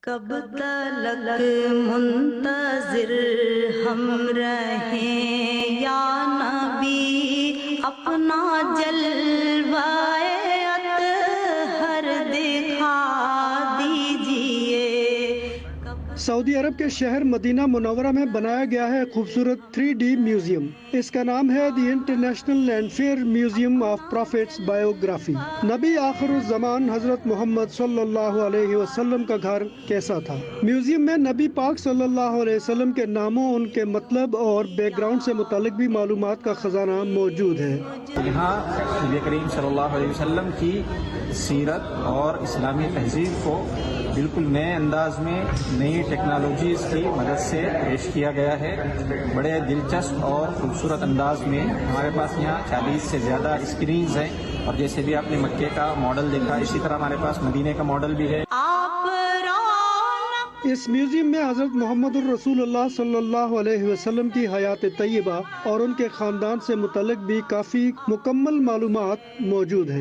کب تلک منتظر ہم رہیں یا نبی، اپنا جلوائے اطہر دکھا دیجئے۔ سعودی عرب کے شہر مدینہ منورہ میں بنایا گیا ہے خوبصورت 3D میوزیم۔ اس کا نام ہے the international land fair museum of prophets biography. نبی آخر الزمان حضرت محمد صلی اللہ علیہ وسلم کا گھر کیسا تھا؟ میوزیم میں نبی پاک صلی اللہ علیہ وسلم کے ناموں، ان کے مطلب اور بیک گراؤنڈ سے متعلق بھی معلومات کا خزانہ موجود ہے۔ یہاں نبی کریم صلی اللہ علیہ وسلم کی سیرت اور اسلامی تہذیب کو بالکل نئے انداز میں نئی ٹیکنالوجیز کی مدد سے پیش کیا گیا ہے۔ بڑے دلچسپ اور خوبصورت انداز میں ہمارے پاس یہاں 40 سے زیادہ اسکرینز ہیں، اور جیسے بھی آپ نے مکے کا ماڈل دیکھا، اسی طرح ہمارے پاس مدینے کا ماڈل بھی ہے۔ اس میوزیم میں حضرت محمد الرسول اللہ صلی اللہ علیہ وسلم کی حیات طیبہ اور ان کے خاندان سے متعلق بھی کافی مکمل معلومات موجود ہیں۔